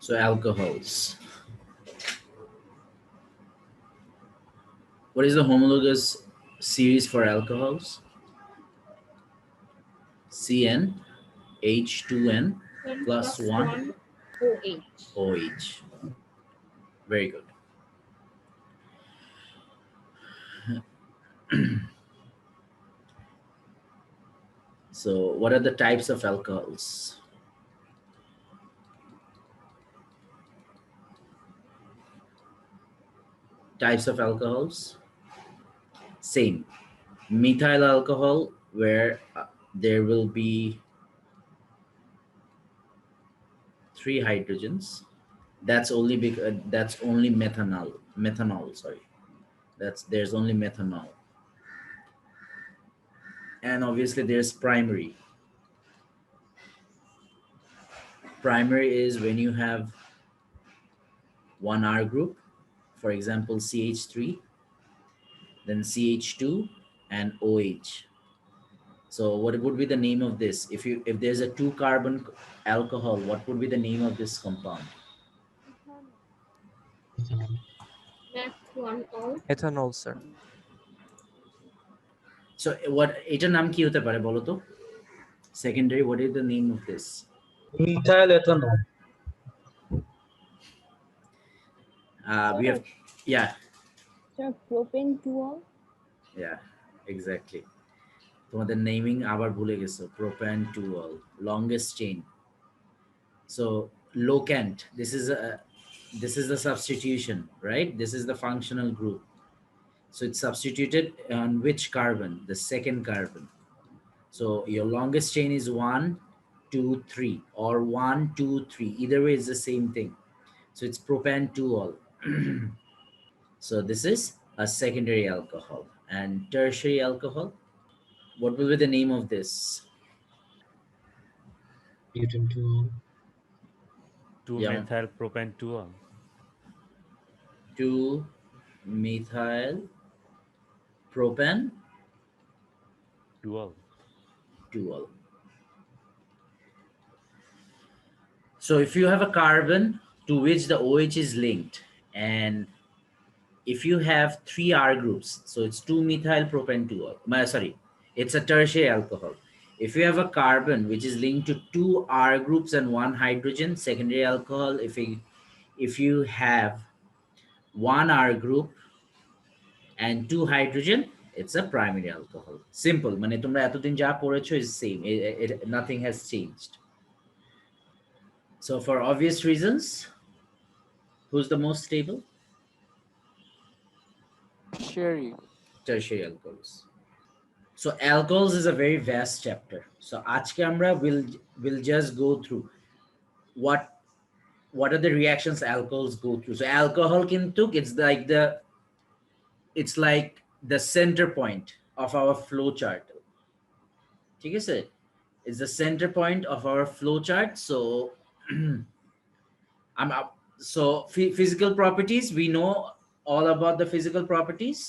So alcohols. What is the homologous series for alcohols? CN H2N N plus plus 1 1 OH. OH. Very good. So what are the types of alcohols? Types of alcohols? Same. Methyl alcohol, where there will be 3 hydrogens. That's only because that's only methanol. Methanol, sorry. There's only methanol. And obviously there's primary. Primary is when you have one R group, for example CH3, then CH2 and OH. So what would be the name of this? If there's a 2-carbon alcohol, what would be the name of this compound? That's 1 all. Ethanol, sir. So what এটার নাম কি হতে পারে বলো তো? Secondary, what is the name of this? Methyl ethanol. We have, yeah. Sir, propane 2 all. Yeah, exactly. তোমাদের naming আবার ভুলে গেছো, প্রোপ্যান 2 all, longest chain. So locant, this is the substitution, right? This is the functional group. So it's substituted on which carbon? The second carbon. So your longest chain is 1, 2, 3, or 1, 2, 3. Either way, it's the same thing. So it's propan 2 all. So this is a secondary alcohol. And tertiary alcohol, what will be the name of this? Butane 2 all. 2-methyl propan 2 all. 2-methyl propan 2 all. 2 all. So if you have a carbon to which the OH is linked, and if you have 3 R groups, so it's 2-methyl propan 2 all. Sorry, it's a tertiary alcohol. If you have a carbon which is linked to 2 R groups and 1 hydrogen, secondary alcohol. If you have 1 R group and 2 hydrogen, it's a primary alcohol. Simple. মানে তোমরা এতদিন যা পড়েছো is same. Nothing has changed. So for obvious reasons, who's the most stable? Tertiary alcohols. So alcohols is a very vast chapter. So আজকে আমরা will just go through what are the reactions alcohols go through. So alcohol কিন্তু it's like the center point of our flow chart. ঠিক আছে? It's the center point of our flow chart. So physical properties, we know all about the physical properties.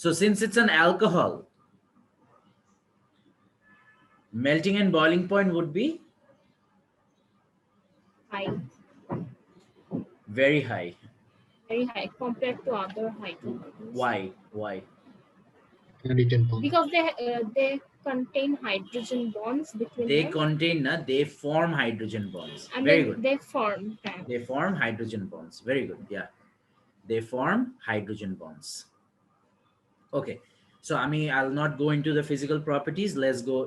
So since it's an alcohol, melting and boiling point would be High. very high. Very high compared to other hydrocarbons. Why? Hydrogen bond. Because they contain hydrogen bonds between They them. they form hydrogen bonds. And Very then good. they form them. They form hydrogen bonds. Very good. Yeah. They form hydrogen bonds. Okay. So I'll not go into the physical properties. Let's go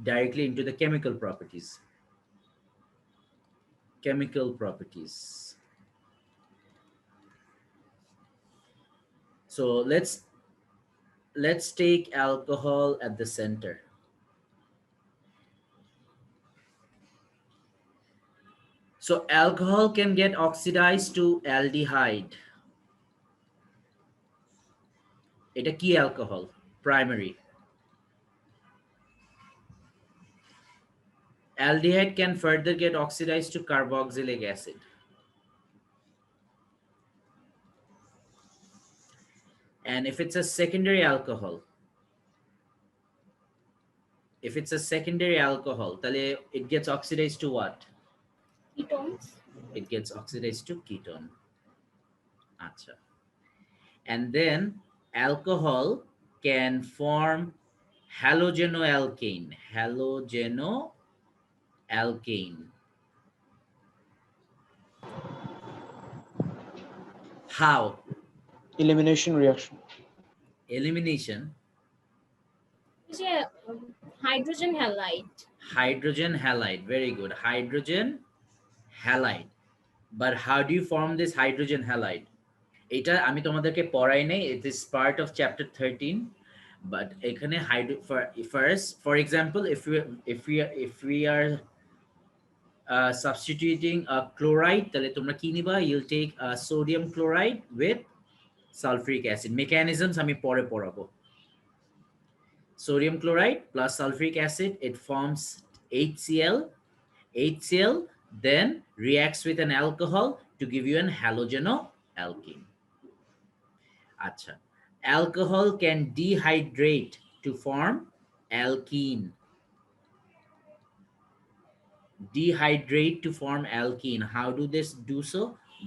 directly into the chemical properties. Chemical properties. So let's take alcohol at the center. So alcohol can get oxidized to aldehyde. It's a key alcohol, primary. Aldehyde can further get oxidized to carboxylic acid. And if it's a secondary alcohol, then it gets oxidized to what? Ketones. It gets oxidized to ketone. Acha. And then alcohol can form halogenoalkane. Halogenoalkane. How? Elimination reaction. Elimination. Yeah, hydrogen halide. Hydrogen halide. Very good. Hydrogen halide. But how do you form this hydrogen halide? এটা আমি তোমাদেরকে পড়াই নাই, it is part of chapter 13, but এখানে first for example if we are substituting a chloride তাহলে তোমরা কি নিবা, you'll take sodium chloride with sulfuric acid. Mechanisms আমি পরে পড়াবো. Sodium chloride plus sulfuric acid, it forms HCl. HCl then reacts with an alcohol to give you an halogenoalkane. Acha. Alcohol can dehydrate to form alkene. Dehydrate to form alkene. How do this do so?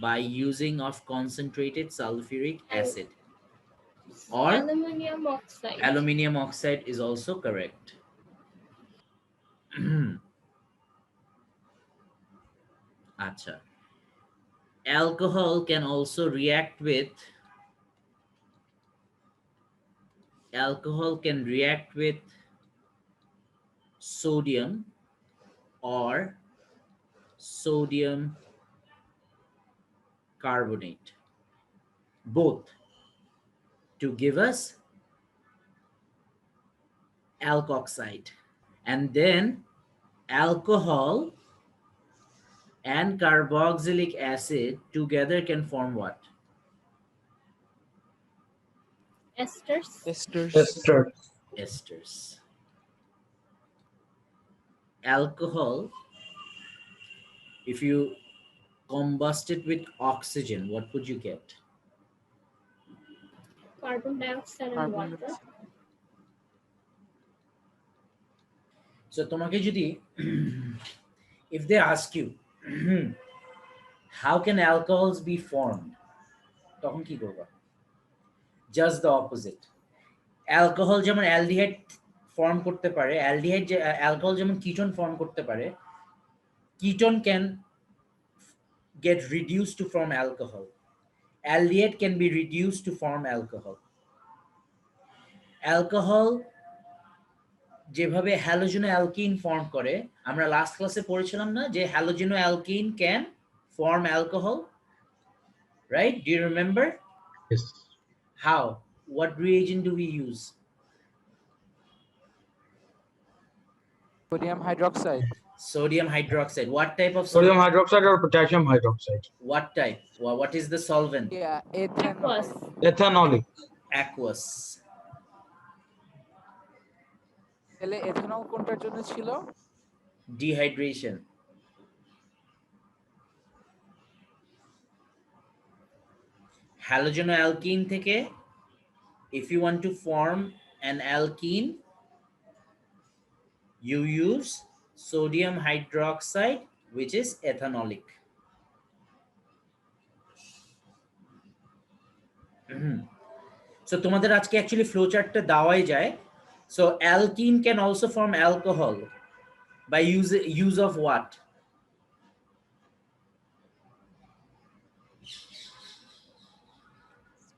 By using of concentrated sulfuric acid. Or Aluminium oxide. Aluminium oxide is also correct. Acha. Alcohol can also react with sodium or sodium carbonate, both, to give us alkoxide. And then alcohol and carboxylic acid together can form what? Esters. Esters. Alcohol, if you combust it with oxygen, what would you get? Carbon dioxide and Carbon water. dioxide. So তোমাকে যদি if they ask you how can alcohols be formed, তখন কি করবা? Just the opposite. Alcohol যেমন aldehyde form করতে পারে, alcohol যেমন ketone form করতে পারে, ketone can get reduced to form alcohol. Aldehyde can be reduced to form alcohol. Alcohol যেভাবে হ্যালোজেনোঅ্যালকিন ফর্ম করে, আমরা লাস্ট ক্লাসে পড়েছিলাম না যে হ্যালোজেনোঅ্যালকিন can form alcohol, right? Do you remember? Yes. How? What reagent do we use? Sodium hydroxide. Sodium hydroxide. What type of Sodium solvent? hydroxide or potassium hydroxide? What type? What is the solvent? Yeah, ethanol. Aqueous. Ethanolic. Aqueous. তাহলে ethanol কোনটার জন্য ছিল? Dehydration. Halogenoalkene থেকে, if you want to form an alkene, you use sodium hydroxide, which is ethanolic. So তোমাদের আজকে actually flowchartটা দেওয়াই যায়. So alkene can also form alcohol by use of what?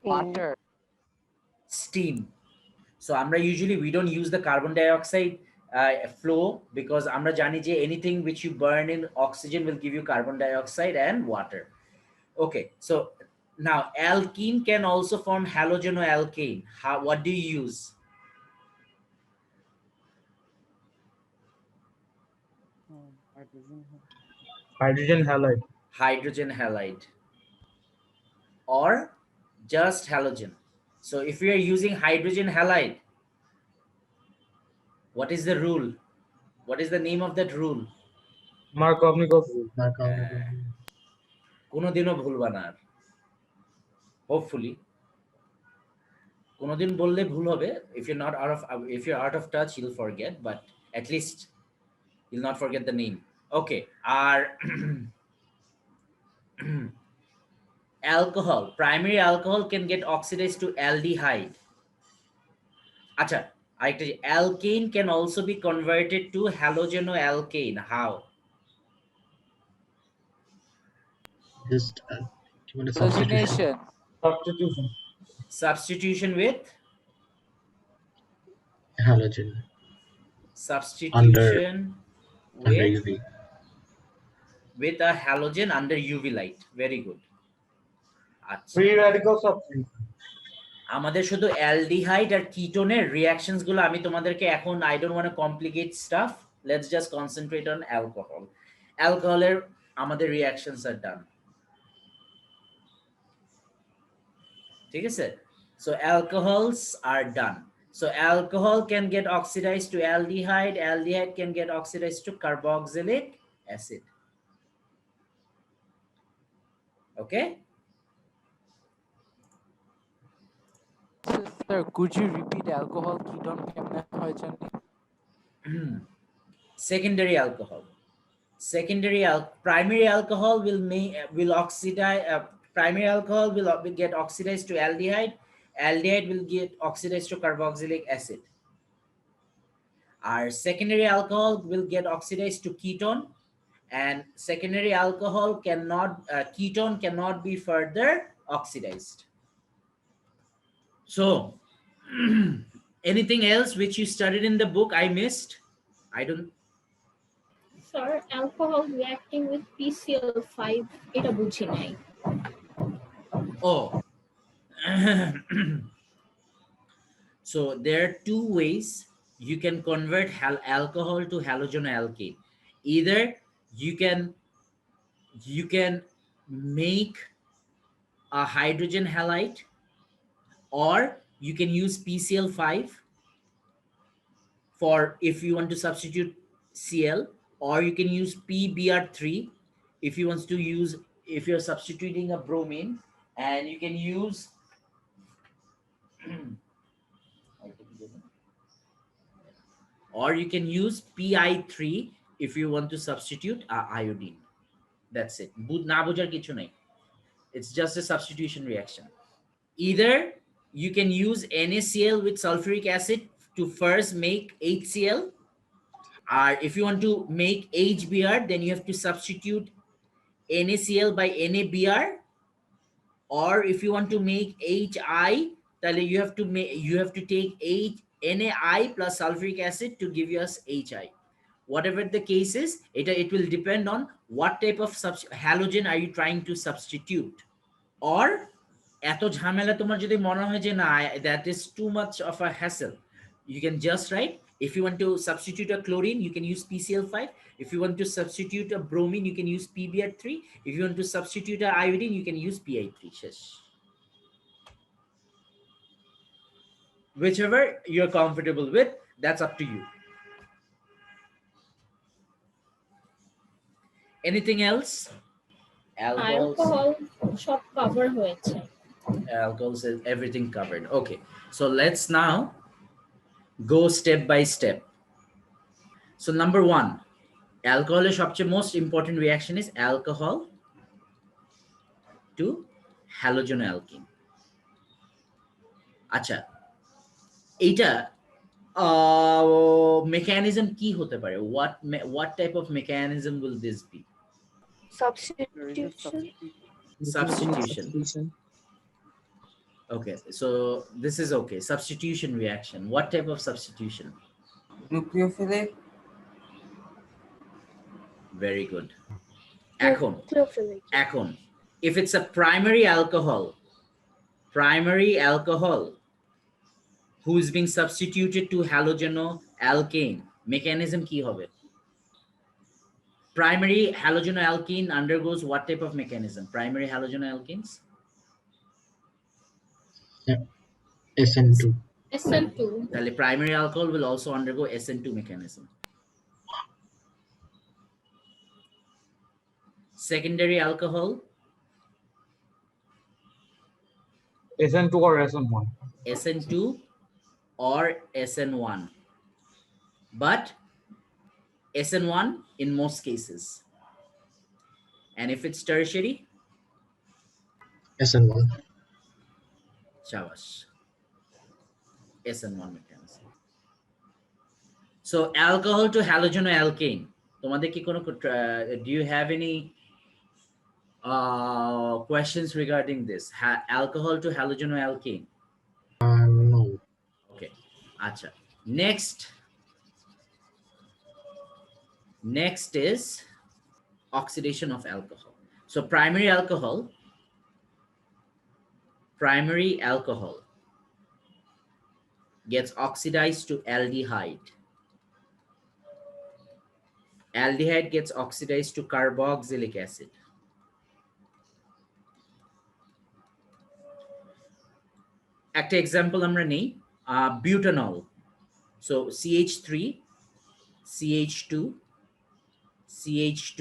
Water. Steam. So আমরা usually we don't use the carbon dioxide flow because আমরা জানি যে anything which you burn in oxygen will give you carbon dioxide and water. Okay, so now alkene can also form halogenoalkane. What do you use? Hydrogen halide. Hydrogen halide or just halogen. So if we are using hydrogen halide, what is the rule? What is the name of that rule? Markovnikov rule. কোনোদিনও ভুলবা না আর, hopefully কোনোদিন বললে ভুল হবে. If you're out of touch, you'll forget, but at least you'll not forget the name. Okay, R Alcohol, primary alcohol can get oxidized to aldehyde. Acha, alkane can also be converted to halogenoalkane. How? Just given a substitution. Halogenation. Substitution. Substitution with? Halogen under Substitution under with UV. a halogen under UV light. Very good. আচ্ছা, Free radical substitution. আমাদের শুধু aldehyde আর কিটোনের reactions গুলো আমি তোমাদেরকে এখন, I don't want to complicate stuff, let's just concentrate on alcohol. অ্যালকোহলের আমাদের reactions are done, ঠিক আছে? So alcohols are done. So alcohol can get oxidized to aldehyde, aldehyde can get oxidized to carboxylic acid. Okay? Sir, could you repeat alcohol ketone কেমনে হয় জানি? Secondary alcohol. Primary alcohol will oxidize. Primary alcohol will get oxidized to aldehyde. Aldehyde will get oxidized to carboxylic acid. Our secondary alcohol will get oxidized to ketone, and secondary alcohol ketone cannot be further oxidized. So, anything else which you studied in the book I missed? I don't. Sir, alcohol reacting with PCl5 এটা বুঝি নাই। Oh. So there are two ways you can convert alcohol to halogenoalkane. Either you can make a hydrogen halide, or you can use PCl5 for if you want to substitute Cl, or you can use PBr3 if you want to use, if you're substituting a bromine, and you can use or you can use Pi3 if you want to substitute iodine. That's it. না বোঝার কিছু নাই. It's just a substitution reaction. Either you can use NaCl with sulfuric acid to first make HCl, or if you want to make HBr, then you have to substitute NaCl by NaBr, or if you want to make HI, then you have to take NaI plus sulfuric acid to give us HI. Whatever the case is, it will depend on what type of halogen are you trying to substitute. Or এত ঝামেলা তোমার যদি মনে হয় যে না, that is too much of a hassle, you can just write, if you want to substitute a chlorine, you can use PCl5. If you want to substitute a bromine, you can use PBr3. If you want to substitute a iodine, you can use Pi3. Whichever you're comfortable with, that's up to you. Anything else? Alcohol সব cover হয়েছে। Alcohol says everything covered. Okay, so let's now go step by step. So number one, alcohol is most important reaction is alcohol to halogenoalkane. Acha, এটা mechanism কি হতে পারে? What type of mechanism will this be? Substitution. Okay, so this is okay. Substitution reaction. What type of substitution? Nucleophilic. Very good. এখন, if it's a primary alcohol who is being substituted to halogenoalkane, mechanism কি হবে? Primary halogenoalkane undergoes what type of mechanism? Primary halogenoalkanes? SN2. SN2. The primary alcohol will also undergo SN2 mechanism. Secondary alcohol? SN2 or SN1. SN2 or SN1. But SN1 in most cases. And if it's tertiary, SN1. Shabash. SN1 mechanism. So alcohol to halogenoalkane. তোমাদের কি কোনো do you have any questions regarding this? Alcohol to halogenoalkane. No. Okay. Acha. Next is oxidation of alcohol. So primary alcohol gets oxidized to aldehyde. Aldehyde gets oxidized to carboxylic acid. একটা example আমরা নেই, butanol. So CH3, CH2, CH2,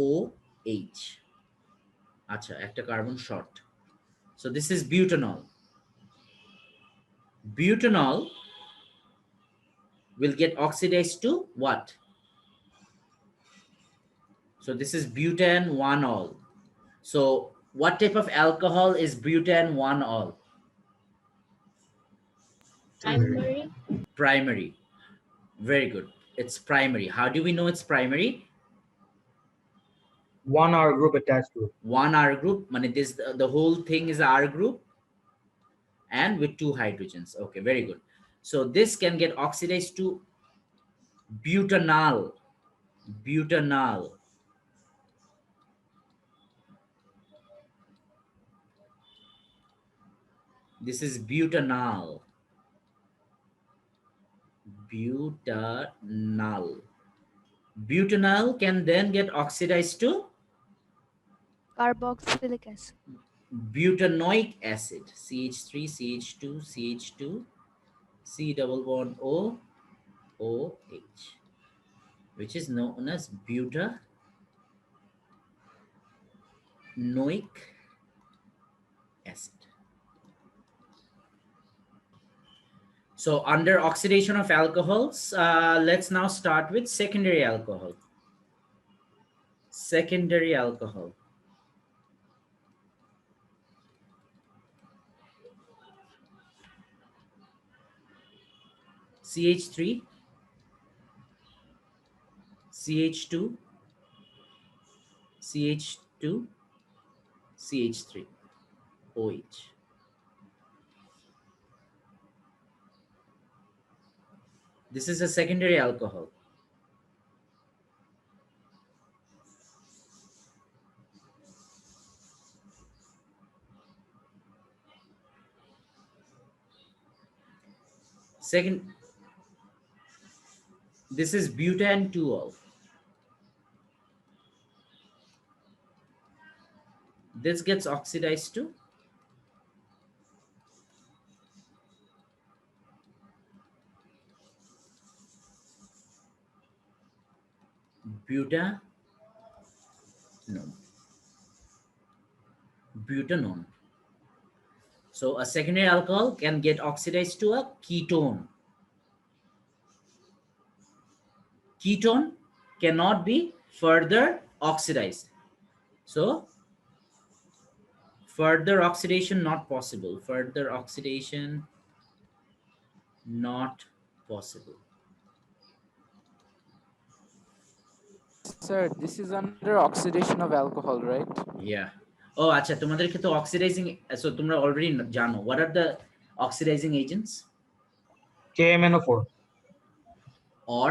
OH. আচ্ছা, একটা carbon short. So this is butanol. Butanol will get oxidized to what? So this is butan 1-ol. So what type of alcohol is butan 1-ol? Primary. Primary. Very good. It's primary. How do we know it's primary? 1 R group attached to it. 1 R group. This the whole thing is R group and with 2 hydrogens. Okay, very good. So this can get oxidized to butanol. Butanol. This is butanol. Butanol. Butanol can then get oxidized to Carboxylic acid. butanoic acid. CH3, CH2, CH2, C double bond O, OH, which is known as butanoic acid. So under oxidation of alcohols, let's now start with secondary alcohol. Secondary alcohol. CH3, CH2, CH2, CH3, OH. This is a secondary alcohol. Second, this is butan 2-ol. This gets oxidized to butanone. Butanone. So a secondary alcohol can get oxidized to a ketone. Ketone cannot be further oxidized. So further oxidation not possible. Further oxidation not possible. Sir, this is under oxidation of alcohol, right? Yeah. Oh, acha, তোমাদেরকে তো oxidizing, so তোমরা already জানো. What are the oxidizing agents? KMNO4. Or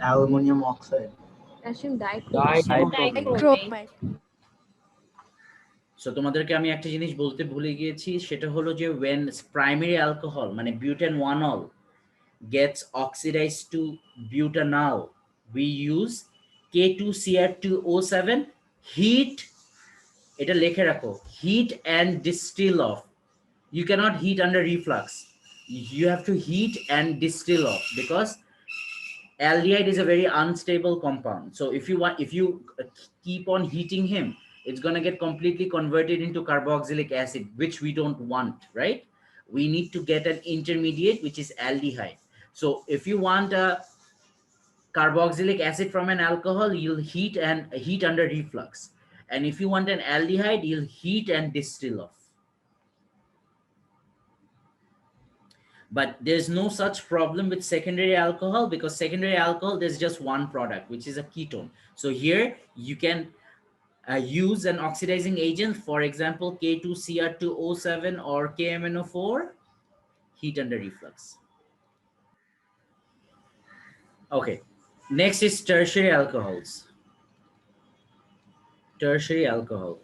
Aluminum oxide. Calcium dichromate. Dichromate. So তোমাদেরকে আমি একটা জিনিস বলতে ভুলে গিয়েছি, সেটা হলো যে when primary alcohol মানে butan 1-ol gets oxidized to butanol, we use K2Cr2O7 heat, এটা লেখে রাখো, heat and distill off. You cannot heat under reflux. You have to heat and distill off because aldehyde is a very unstable compound. So if you keep on heating him, it's going to get completely converted into carboxylic acid, which we don't want, right? We need to get an intermediate, which is aldehyde. So if you want a carboxylic acid from an alcohol, you'll heat under reflux. And if you want an aldehyde, you'll heat and distill off. But there's no such problem with secondary alcohol, because secondary alcohol, there's just one product, which is a ketone. So here you can use an oxidizing agent, for example, K2Cr2O7 or KMNO4, heat under reflux. Okay, next is tertiary alcohols. Tertiary alcohol.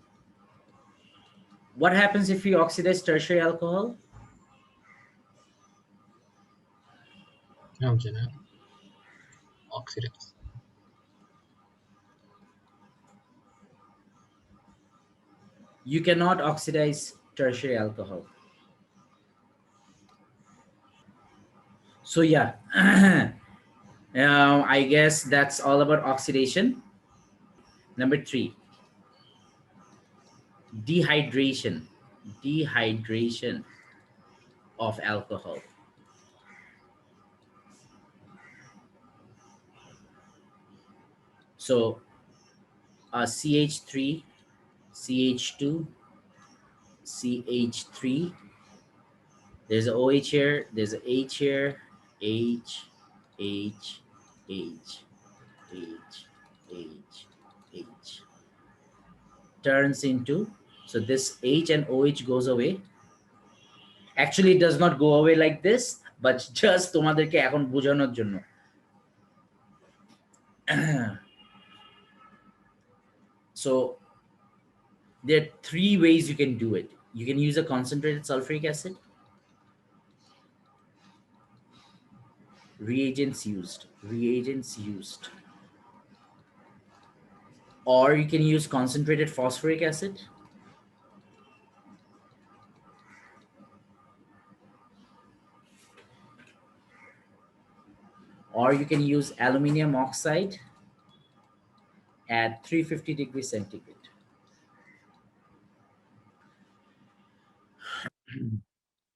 What happens if we oxidize tertiary alcohol? No, Jana. Oxidize. You cannot oxidize tertiary alcohol. So yeah, I guess that's all about oxidation. Number 3, dehydration. Dehydration of alcohol. So CH3, CH2, CH3. There's a OH here, there's a H here, H, H, H, H, H, H. Turns into, so this H and OH goes away. Actually, it does not go away like this, but just তোমাদেরকে এখন বোঝানোর জন্য. So there are 3 ways you can do it. You can use a concentrated sulfuric acid. Reagents used. Or you can use concentrated phosphoric acid. Or you can use aluminium oxide at 350 degrees centigrade.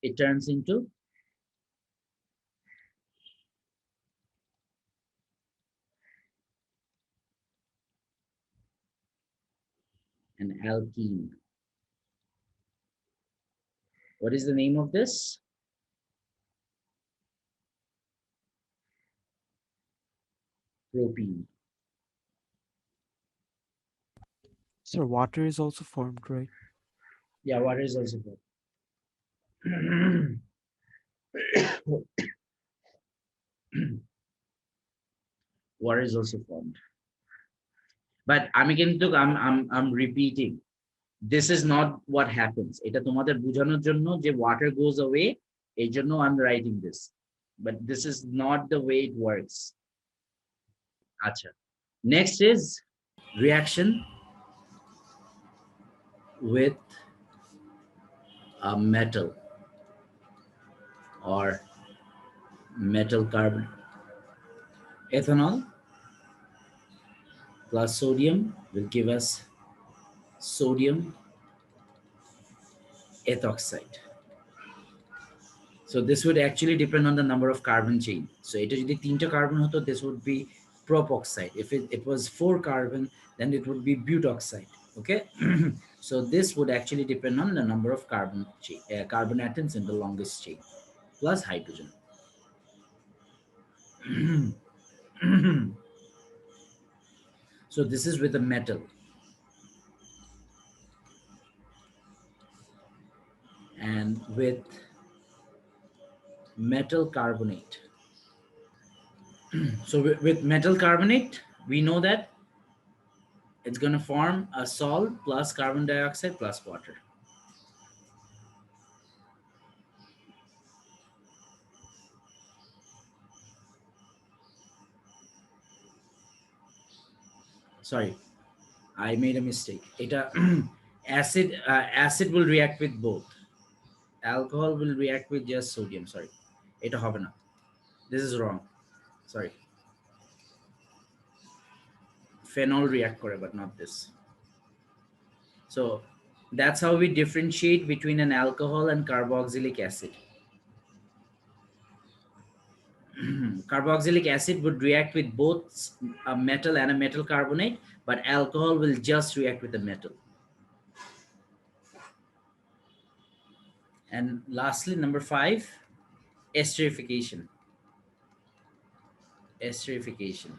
It turns into an alkene. What is the name of this? Propene. Sir, water is also formed, right? Yeah, water is also good. Water is also formed. But I'm repeating. This is not what happens. এটা তোমাদের বোঝানোর জন্য যে water goes away, এই জন্য I'm writing this. But this is not the way it works. আচ্ছা. Next is reaction with a metal or metal carbon. Ethanol plus sodium will give us sodium ethoxide. So this would actually depend on the number of carbon chain. So it is the 3 carbon hoto, this would be propoxide. If it was 4 carbon, then it would be butoxide. Okay. So this would actually depend on the number of carbon atoms in the longest chain plus hydrogen. So this is with a metal. And with metal carbonate. So with metal carbonate, we know that it's going to form a salt plus carbon dioxide plus water. Sorry, I made a mistake. Acid will react with both. Alcohol will react with just sodium. Sorry, এটা হবে না. This is wrong. Sorry. Phenol react করে, but not this. So that's how we differentiate between an alcohol and carboxylic acid. carboxylic acid would react with both a metal and a metal carbonate, but alcohol will just react with the metal. And lastly, number 5, esterification. Esterification.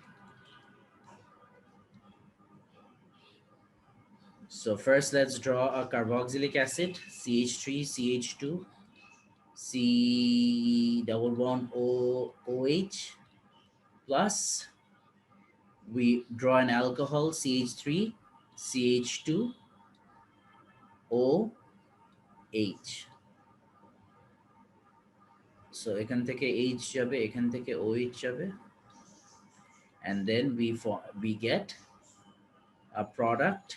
So first, let's draw a carboxylic acid, CH3, CH2, C double bond OH, plus we draw an alcohol, CH3, CH2, OH. So এখান থেকে H যাবে, এখান থেকে OH যাবে, and then we get a product,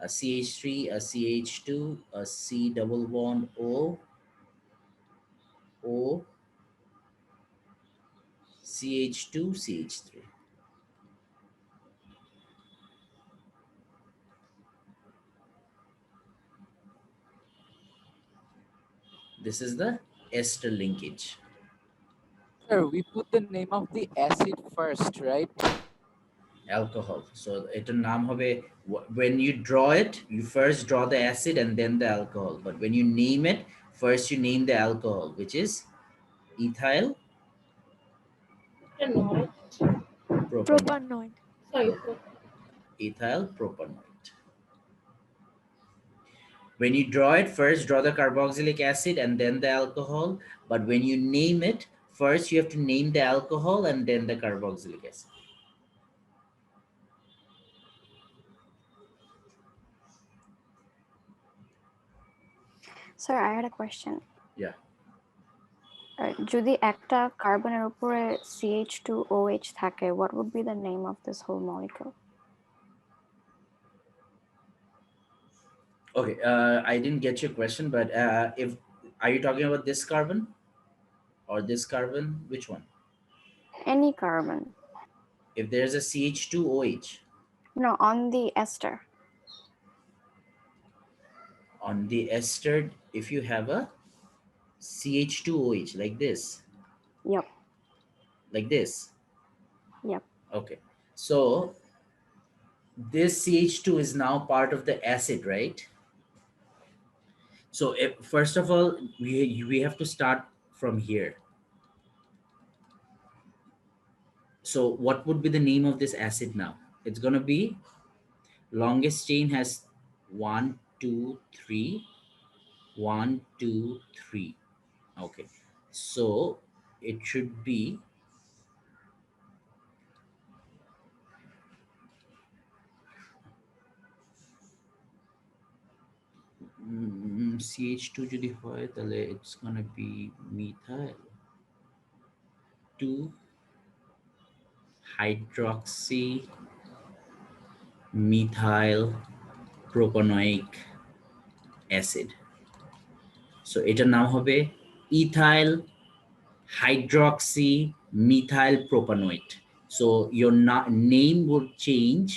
a CH3, a CH2, a C double bond O, CH2, CH3. This is the ester linkage. Sir, we put the name of the acid first, right? Alcohol. So etar naam hobe, when you draw it, you first draw the acid and then the alcohol. But when you name it, first you name the alcohol, which is ethyl Ethanol. propanoid. Propanoid. Sorry. Ethyl propanoid. When you draw it, first draw the carboxylic acid and then the alcohol. But when you name it, first you have to name the alcohol and then the carboxylic acid. Sir, I had a question. Yeah. যদি একটা কার্বনের উপরে CH2OH থাকে, what would be the name of this whole molecule? Okay, I didn't get your question, but if are you talking about this carbon or this carbon? Which one? Any carbon. If there's a CH2OH No, on the ester. on the ester, if you have a CH2OH like this, Yep. like this. Yep. Okay, so this CH2 is now part of the acid, right? So first of all, we have to start from here. So what would be the name of this acid now? It's going to be, longest chain has 1 2 3, 1 2 3. Okay, so it should be CH2 যদি হয় তাহলে it's gonna be methyl 2 hydroxy methyl propanoic acid. So এটার নাম হবে ethyl hydroxy methyl propanoid. So your name would change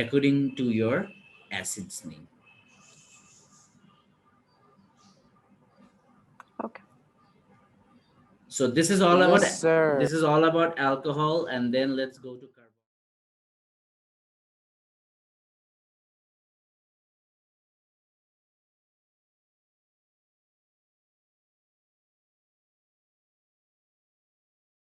according to your acid's name. Okay. So this is all Yes, about sir. this is all about alcohol, and then let's go to